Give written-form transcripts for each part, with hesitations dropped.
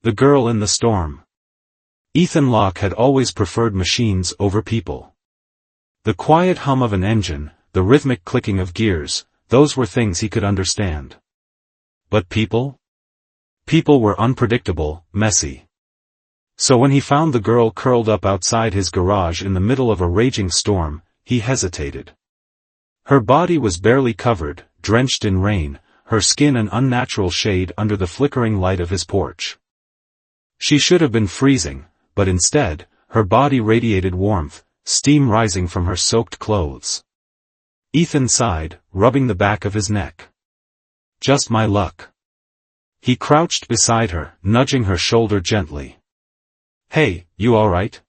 The girl in the storm. Ethan Locke had always preferred machines over people. The quiet hum of an engine, the rhythmic clicking of gears, those were things he could understand. But people? People were unpredictable, messy. So when he found the girl curled up outside his garage in the middle of a raging storm, he hesitated. Her body was barely covered, drenched in rain, her skin an unnatural shade under the flickering light of his porch. She should have been freezing, but instead, her body radiated warmth, steam rising from her soaked clothes. Ethan sighed, rubbing the back of his neck. Just my luck. He crouched beside her, nudging her shoulder gently. Hey, you alright?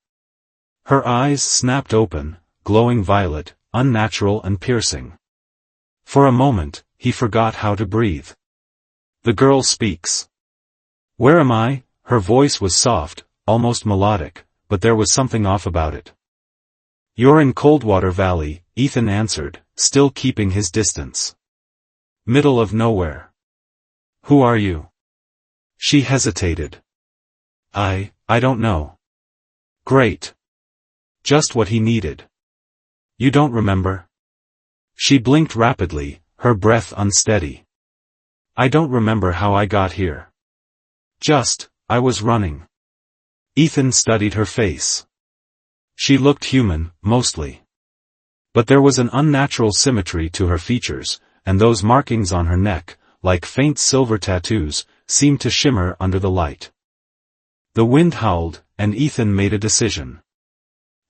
Her eyes snapped open, glowing violet, unnatural and piercing. For a moment, he forgot how to breathe. The girl speaks. Where am I? Her voice was soft, almost melodic, but there was something off about it. You're in Coldwater Valley, Ethan answered, still keeping his distance. Middle of nowhere. Who are you? She hesitated. I don't know. Great. Just what he needed. You don't remember? She blinked rapidly, her breath unsteady. I don't remember how I got here. I was running. Ethan studied her face. She looked human, mostly. But there was an unnatural symmetry to her features, and those markings on her neck, like faint silver tattoos, seemed to shimmer under the light. The wind howled, and Ethan made a decision.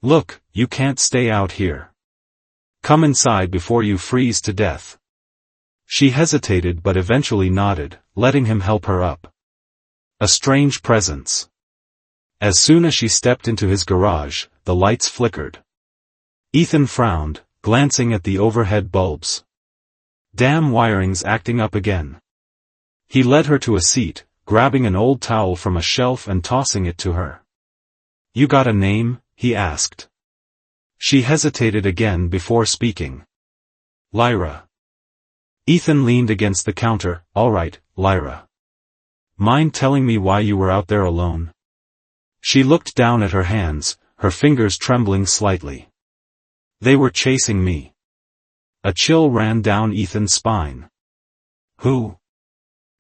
Look, you can't stay out here. Come inside before you freeze to death. She hesitated but eventually nodded, letting him help her up. A strange presence. As soon as she stepped into his garage, the lights flickered. Ethan frowned, glancing at the overhead bulbs. Damn wiring's acting up again. He led her to a seat, grabbing an old towel from a shelf and tossing it to her. You got a name? He asked. She hesitated again before speaking. Lyra. Ethan leaned against the counter. All right, Lyra. Mind telling me why you were out there alone? She looked down at her hands, her fingers trembling slightly. They were chasing me. A chill ran down Ethan's spine. Who?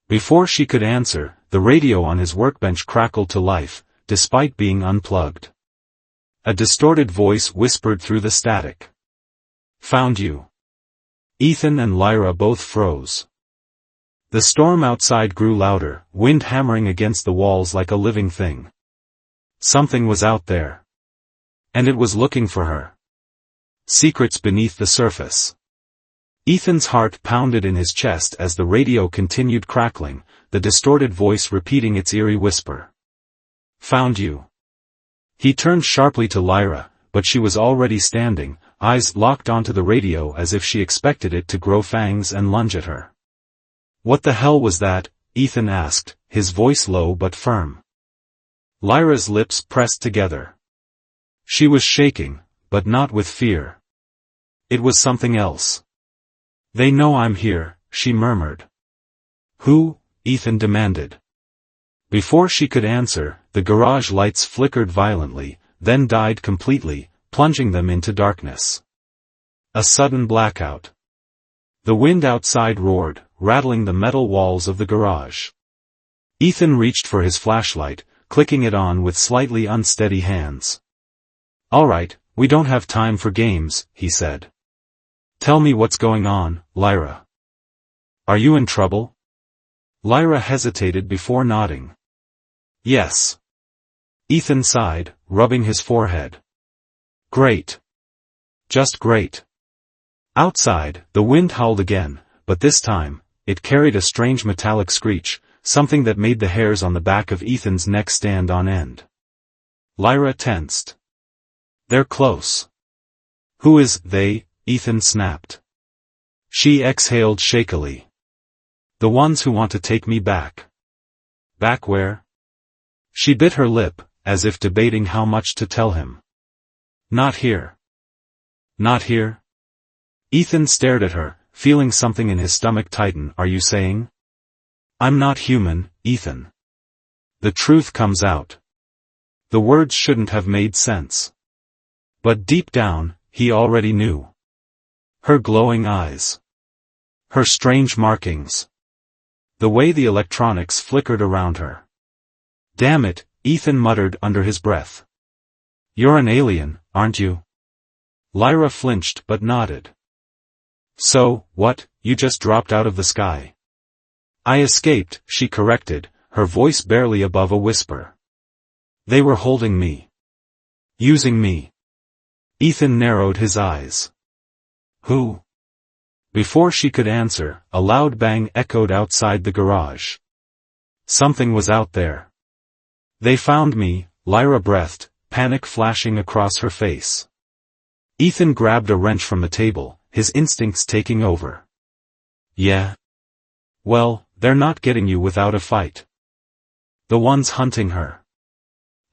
Before she could answer, the radio on his workbench crackled to life, despite being unplugged. A distorted voice whispered through the static. Found you. Ethan and Lyra both froze. The storm outside grew louder, wind hammering against the walls like a living thing. Something was out there. And it was looking for her. Secrets beneath the surface. Ethan's heart pounded in his chest as the radio continued crackling, the distorted voice repeating its eerie whisper. Found you. He turned sharply to Lyra, but she was already standing, eyes locked onto the radio as if she expected it to grow fangs and lunge at her. What the hell was that? Ethan asked, his voice low but firm. Lyra's lips pressed together. She was shaking, but not with fear. It was something else. They know I'm here, she murmured. Who? Ethan demanded. Before she could answer, the garage lights flickered violently, then died completely, plunging them into darkness. A sudden blackout. The wind outside roared, rattling the metal walls of the garage. Ethan reached for his flashlight, clicking it on with slightly unsteady hands. All right, we don't have time for games, he said. Tell me what's going on, Lyra. Are you in trouble? Lyra hesitated before nodding. Yes. Ethan sighed, rubbing his forehead. Great. Just great. Outside, the wind howled again, but this time, it carried a strange metallic screech, something that made the hairs on the back of Ethan's neck stand on end. Lyra tensed. They're close. Who is they? Ethan snapped. She exhaled shakily. The ones who want to take me back. Back where? She bit her lip, as if debating how much to tell him. Not here. Not here? Ethan stared at her, feeling something in his stomach tighten. Are you saying? I'm not human, Ethan. The truth comes out. The words shouldn't have made sense. But deep down, he already knew. Her glowing eyes. Her strange markings. The way the electronics flickered around her. Damn it, Ethan muttered under his breath. You're an alien, aren't you? Lyra flinched but nodded. So, what, you just dropped out of the sky? I escaped, she corrected, her voice barely above a whisper. They were holding me. Using me. Ethan narrowed his eyes. Who? Before she could answer, a loud bang echoed outside the garage. Something was out there. They found me, Lyra breathed, panic flashing across her face. Ethan grabbed a wrench from the table, his instincts taking over. Yeah? Well, they're not getting you without a fight. The ones hunting her.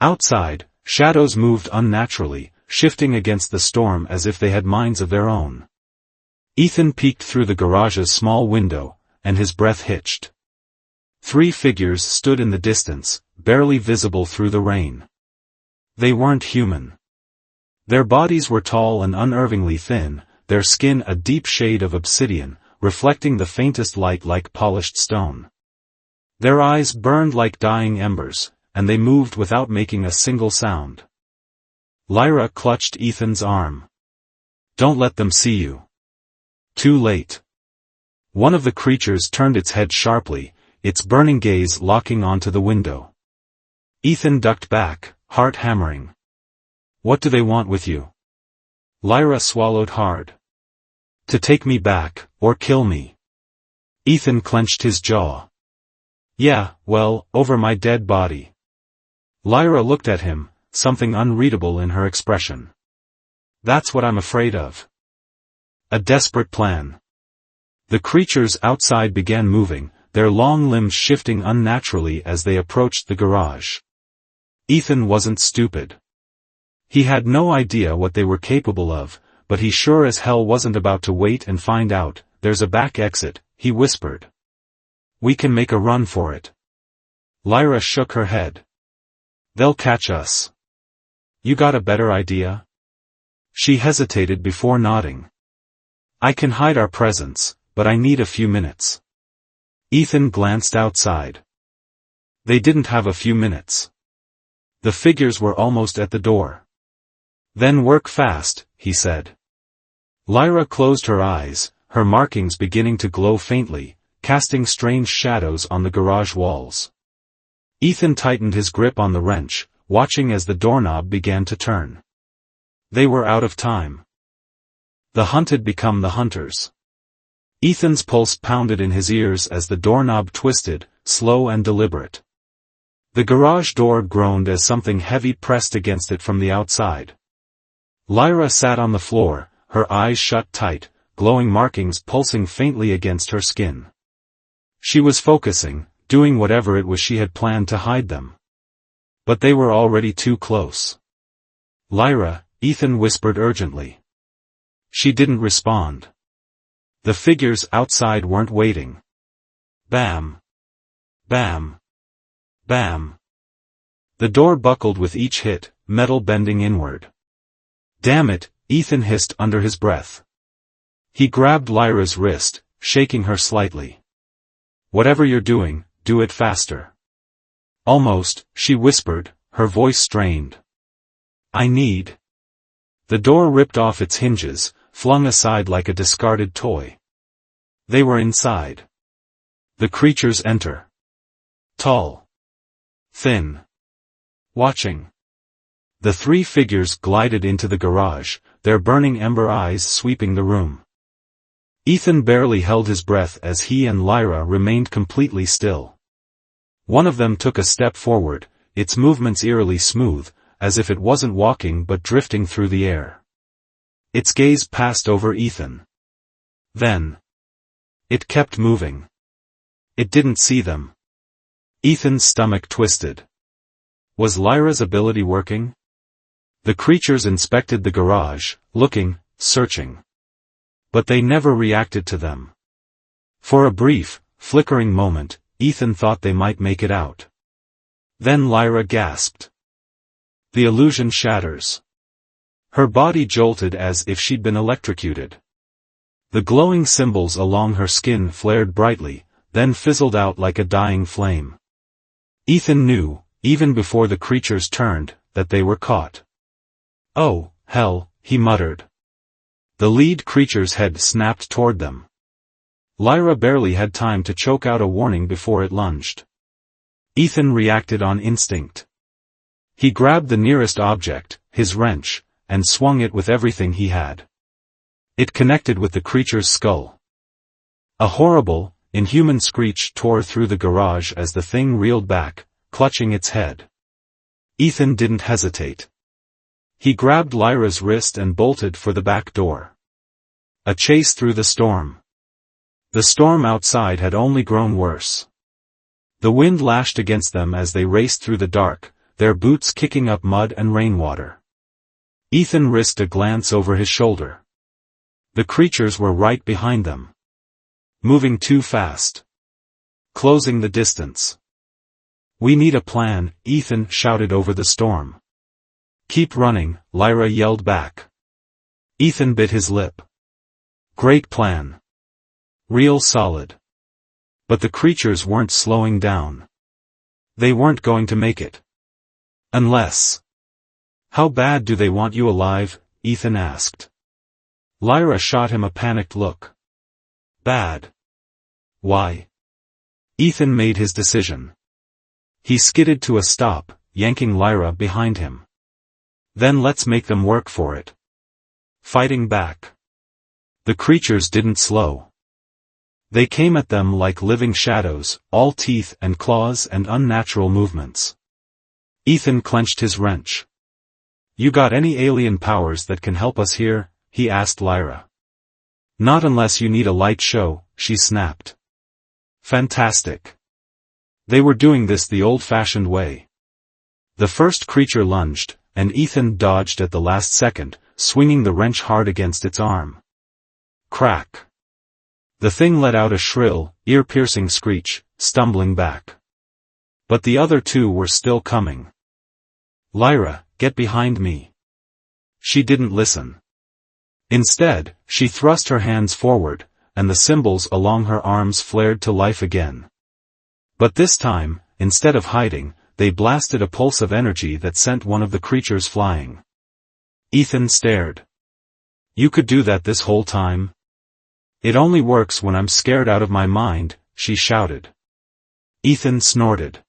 Outside, shadows moved unnaturally, shifting against the storm as if they had minds of their own. Ethan peeked through the garage's small window, and his breath hitched. 3 figures stood in the distance, barely visible through the rain. They weren't human. Their bodies were tall and unnervingly thin, their skin a deep shade of obsidian, reflecting the faintest light like polished stone. Their eyes burned like dying embers, and they moved without making a single sound. Lyra clutched Ethan's arm. Don't let them see you. Too late. One of the creatures turned its head sharply, its burning gaze locking onto the window. Ethan ducked back, heart hammering. What do they want with you? Lyra swallowed hard. To take me back, or kill me. Ethan clenched his jaw. Yeah, well, over my dead body. Lyra looked at him, something unreadable in her expression. That's what I'm afraid of. A desperate plan. The creatures outside began moving, their long limbs shifting unnaturally as they approached the garage. Ethan wasn't stupid. He had no idea what they were capable of, but he sure as hell wasn't about to wait and find out. There's a back exit, he whispered. We can make a run for it. Lyra shook her head. They'll catch us. You got a better idea? She hesitated before nodding. I can hide our presence, but I need a few minutes. Ethan glanced outside. They didn't have a few minutes. The figures were almost at the door. Then work fast, he said. Lyra closed her eyes, her markings beginning to glow faintly, casting strange shadows on the garage walls. Ethan tightened his grip on the wrench, watching as the doorknob began to turn. They were out of time. The hunt had become the hunters. Ethan's pulse pounded in his ears as the doorknob twisted, slow and deliberate. The garage door groaned as something heavy pressed against it from the outside. Lyra sat on the floor, her eyes shut tight, glowing markings pulsing faintly against her skin. She was focusing, doing whatever it was she had planned to hide them. But they were already too close. Lyra, Ethan whispered urgently. She didn't respond. The figures outside weren't waiting. Bam. Bam. Bam. The door buckled with each hit, metal bending inward. Damn it, Ethan hissed under his breath. He grabbed Lyra's wrist, shaking her slightly. Whatever you're doing, do it faster. Almost, she whispered, her voice strained. I need. The door ripped off its hinges, flung aside like a discarded toy. They were inside. The creatures enter. Tall. Thin. Watching. The 3 figures glided into the garage, their burning ember eyes sweeping the room. Ethan barely held his breath as he and Lyra remained completely still. One of them took a step forward, its movements eerily smooth, as if it wasn't walking but drifting through the air. Its gaze passed over Ethan. Then. It kept moving. It didn't see them. Ethan's stomach twisted. Was Lyra's ability working? The creatures inspected the garage, looking, searching. But they never reacted to them. For a brief, flickering moment, Ethan thought they might make it out. Then Lyra gasped. The illusion shatters. Her body jolted as if she'd been electrocuted. The glowing symbols along her skin flared brightly, then fizzled out like a dying flame. Ethan knew, even before the creatures turned, that they were caught. "Oh, hell," he muttered. The lead creature's head snapped toward them. Lyra barely had time to choke out a warning before it lunged. Ethan reacted on instinct. He grabbed the nearest object, his wrench, and swung it with everything he had. It connected with the creature's skull. A horrible, inhuman screech tore through the garage as the thing reeled back, clutching its head. Ethan didn't hesitate. He grabbed Lyra's wrist and bolted for the back door. A chase through the storm. The storm outside had only grown worse. The wind lashed against them as they raced through the dark, their boots kicking up mud and rainwater. Ethan risked a glance over his shoulder. The creatures were right behind them. Moving too fast. Closing the distance. "We need a plan," Ethan shouted over the storm. "Keep running," Lyra yelled back. Ethan bit his lip. Great plan. Real solid. But the creatures weren't slowing down. They weren't going to make it. Unless... "How bad do they want you alive?" Ethan asked. Lyra shot him a panicked look. "Bad." "Why?" Ethan made his decision. He skidded to a stop, yanking Lyra behind him. "Then let's make them work for it." Fighting back. The creatures didn't slow. They came at them like living shadows, all teeth and claws and unnatural movements. Ethan clenched his wrench. "You got any alien powers that can help us here?" he asked Lyra. "Not unless you need a light show," she snapped. Fantastic. They were doing this the old-fashioned way. The first creature lunged, and Ethan dodged at the last second, swinging the wrench hard against its arm. Crack. The thing let out a shrill, ear-piercing screech, stumbling back. But the other two were still coming. "Lyra, get behind me." She didn't listen. Instead, she thrust her hands forward, and the symbols along her arms flared to life again. But this time, instead of hiding, they blasted a pulse of energy that sent one of the creatures flying. Ethan stared. "You could do that this whole time?" "It only works when I'm scared out of my mind," she shouted. Ethan snorted.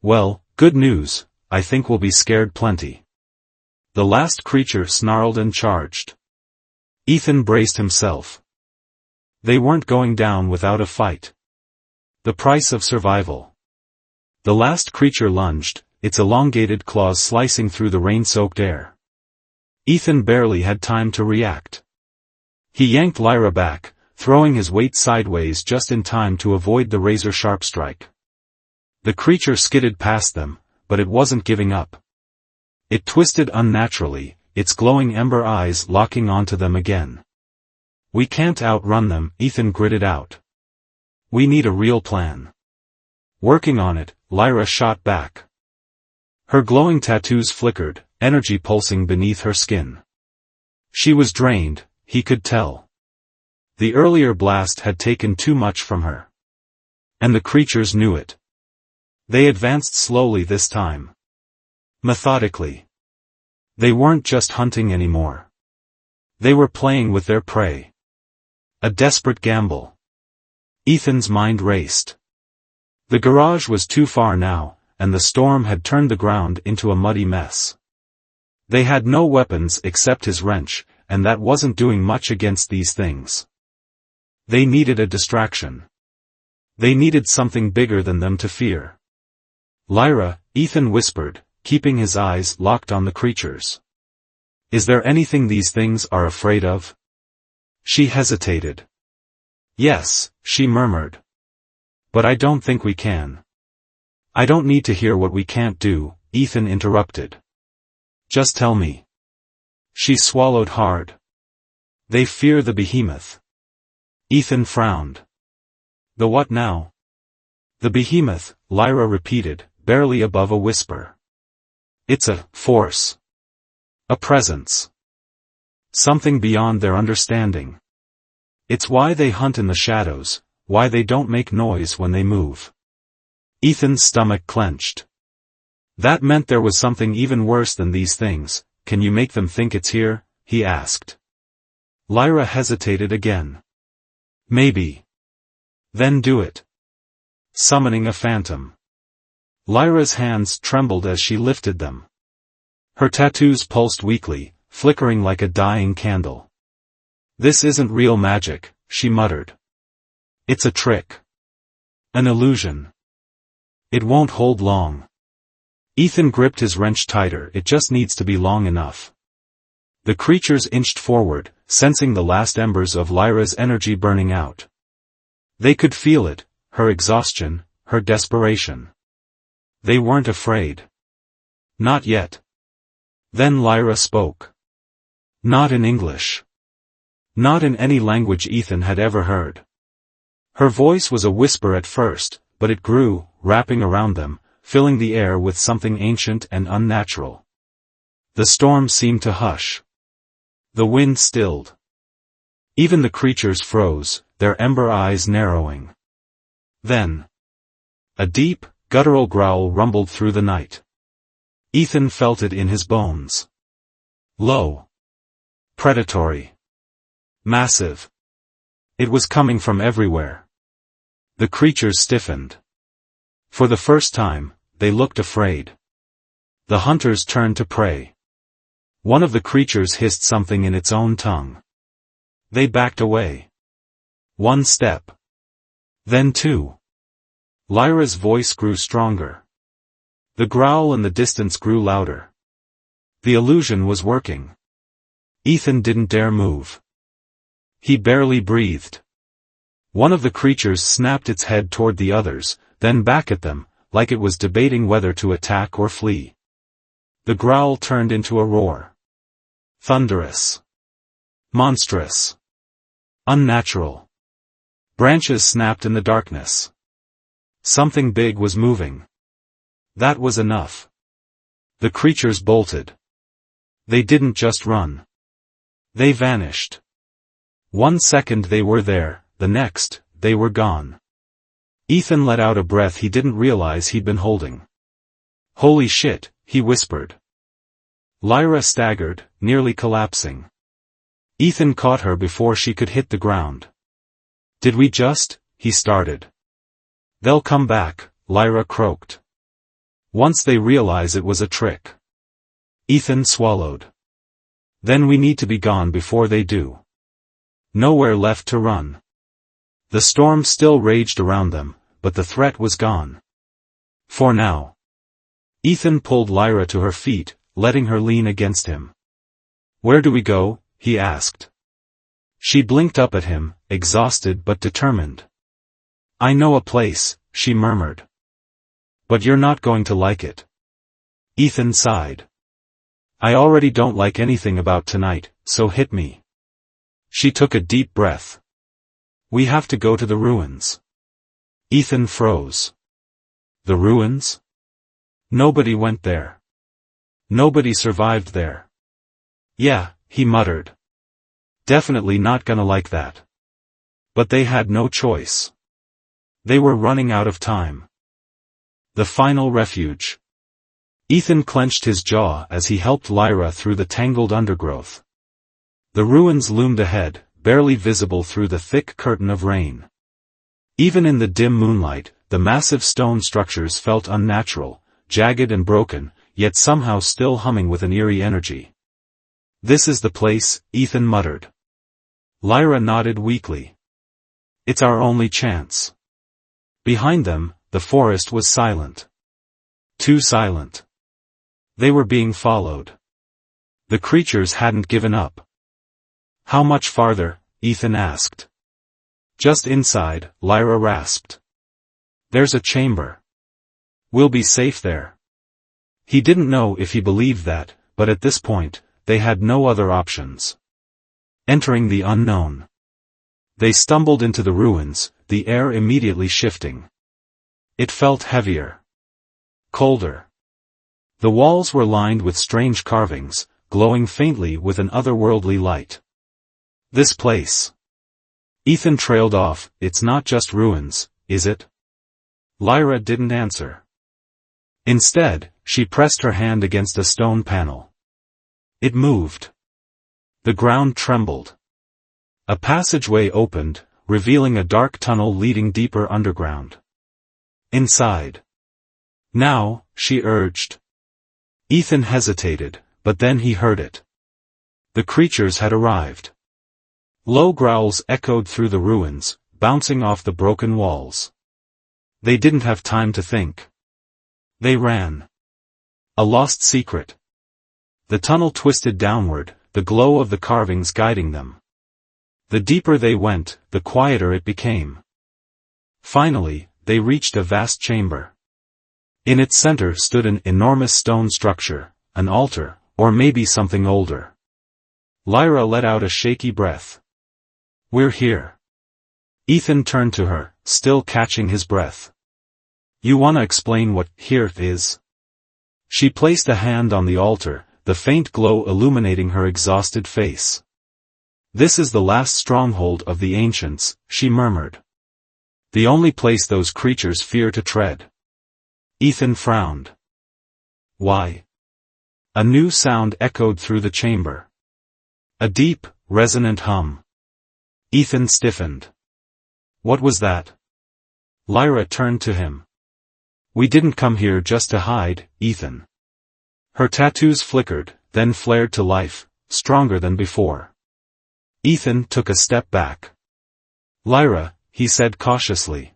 "Well, good news, I think we'll be scared plenty." The last creature snarled and charged. Ethan braced himself. They weren't going down without a fight. The price of survival. The last creature lunged, its elongated claws slicing through the rain-soaked air. Ethan barely had time to react. He yanked Lyra back, throwing his weight sideways just in time to avoid the razor-sharp strike. The creature skidded past them, but it wasn't giving up. It twisted unnaturally, its glowing ember eyes locking onto them again. "We can't outrun them," Ethan gritted out. "We need a real plan." "Working on it," Lyra shot back. Her glowing tattoos flickered, energy pulsing beneath her skin. She was drained, he could tell. The earlier blast had taken too much from her. And the creatures knew it. They advanced slowly this time. Methodically. They weren't just hunting anymore. They were playing with their prey. A desperate gamble. Ethan's mind raced. The garage was too far now, and the storm had turned the ground into a muddy mess. They had no weapons except his wrench, and that wasn't doing much against these things. They needed a distraction. They needed something bigger than them to fear. "Lyra," Ethan whispered, keeping his eyes locked on the creatures. "Is there anything these things are afraid of?" She hesitated. "Yes," she murmured. "But I don't think we can." "I don't need to hear what we can't do," Ethan interrupted. "Just tell me." She swallowed hard. "They fear the behemoth." Ethan frowned. "The what now?" "The behemoth," Lyra repeated, barely above a whisper. It's a force. A presence. Something beyond their understanding. It's why they hunt in the shadows, why they don't make noise when they move. Ethan's stomach clenched. That meant there was something even worse than these things. Can you make them think it's here? He asked. Lyra hesitated again. Maybe. Then do it. Summoning a phantom. Lyra's hands trembled as she lifted them. Her tattoos pulsed weakly, flickering like a dying candle. This isn't real magic, she muttered. It's a trick. An illusion. It won't hold long. Ethan gripped his wrench tighter. It just needs to be long enough. The creatures inched forward, sensing the last embers of Lyra's energy burning out. They could feel it, her exhaustion, her desperation. They weren't afraid. Not yet. Then Lyra spoke. Not in English. Not in any language Ethan had ever heard. Her voice was a whisper at first, but it grew, wrapping around them, filling the air with something ancient and unnatural. The storm seemed to hush. The wind stilled. Even the creatures froze, their ember eyes narrowing. Then, a deep, guttural growl rumbled through the night. Ethan felt it in his bones. Low. Predatory. Massive. It was coming from everywhere. The creatures stiffened. For the first time, they looked afraid. The hunters turned to prey. One of the creatures hissed something in its own tongue. They backed away. One step. Then two. Lyra's voice grew stronger. The growl in the distance grew louder. The illusion was working. Ethan didn't dare move. He barely breathed. One of the creatures snapped its head toward the others, then back at them, like it was debating whether to attack or flee. The growl turned into a roar. Thunderous. Monstrous. Unnatural. Branches snapped in the darkness. Something big was moving. That was enough. The creatures bolted. They didn't just run. They vanished. 1 second they were there, the next, they were gone. Ethan let out a breath he didn't realize he'd been holding. Holy shit, he whispered. Lyra staggered, nearly collapsing. Ethan caught her before she could hit the ground. Did we just? He started. They'll come back, Lyra croaked. Once they realize it was a trick. Ethan swallowed. Then we need to be gone before they do. Nowhere left to run. The storm still raged around them, but the threat was gone. For now. Ethan pulled Lyra to her feet, letting her lean against him. Where do we go? He asked. She blinked up at him, exhausted but determined. I know a place, she murmured. But you're not going to like it. Ethan sighed. I already don't like anything about tonight, so hit me. She took a deep breath. We have to go to the ruins. Ethan froze. The ruins? Nobody went there. Nobody survived there. Yeah, he muttered. Definitely not gonna like that. But they had no choice. They were running out of time. The final refuge. Ethan clenched his jaw as he helped Lyra through the tangled undergrowth. The ruins loomed ahead, barely visible through the thick curtain of rain. Even in the dim moonlight, the massive stone structures felt unnatural, jagged and broken, yet somehow still humming with an eerie energy. This is the place, Ethan muttered. Lyra nodded weakly. It's our only chance. Behind them, the forest was silent. Too silent. They were being followed. The creatures hadn't given up. How much farther? Ethan asked. Just inside, Lyra rasped. There's a chamber. We'll be safe there. He didn't know if he believed that, but at this point, they had no other options. Entering the unknown. They stumbled into the ruins, the air immediately shifting. It felt heavier. colder. The walls were lined with strange carvings, glowing faintly with an otherworldly light. This place. Ethan trailed off. It's not just ruins, is it? Lyra didn't answer. Instead, she pressed her hand against a stone panel. It moved. The ground trembled. A passageway opened, revealing a dark tunnel leading deeper underground. Inside. Now, she urged. Ethan hesitated, but then he heard it. The creatures had arrived. Low growls echoed through the ruins, bouncing off the broken walls. They didn't have time to think. They ran. A lost secret. The tunnel twisted downward, the glow of the carvings guiding them. The deeper they went, the quieter it became. Finally, they reached a vast chamber. In its center stood an enormous stone structure, an altar, or maybe something older. Lyra let out a shaky breath. We're here. Ethan turned to her, still catching his breath. You wanna explain what here is? She placed a hand on the altar, the faint glow illuminating her exhausted face. This is the last stronghold of the ancients, she murmured. The only place those creatures fear to tread. Ethan frowned. Why? A new sound echoed through the chamber. A deep, resonant hum. Ethan stiffened. What was that? Lyra turned to him. We didn't come here just to hide, Ethan. Her tattoos flickered, then flared to life, stronger than before. Ethan took a step back. Lyra, he said cautiously.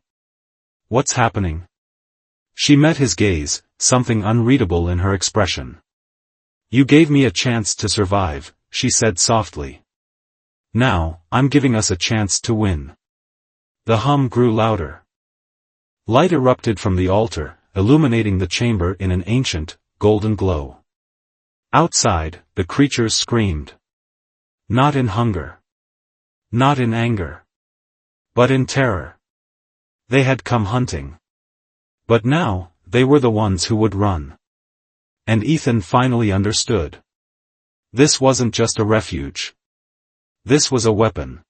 What's happening? She met his gaze, something unreadable in her expression. You gave me a chance to survive, she said softly. Now, I'm giving us a chance to win. The hum grew louder. Light erupted from the altar, illuminating the chamber in an ancient, golden glow. Outside, the creatures screamed. Not in hunger. Not in anger. But in terror. They had come hunting. But now, they were the ones who would run. And Ethan finally understood. This wasn't just a refuge. This was a weapon.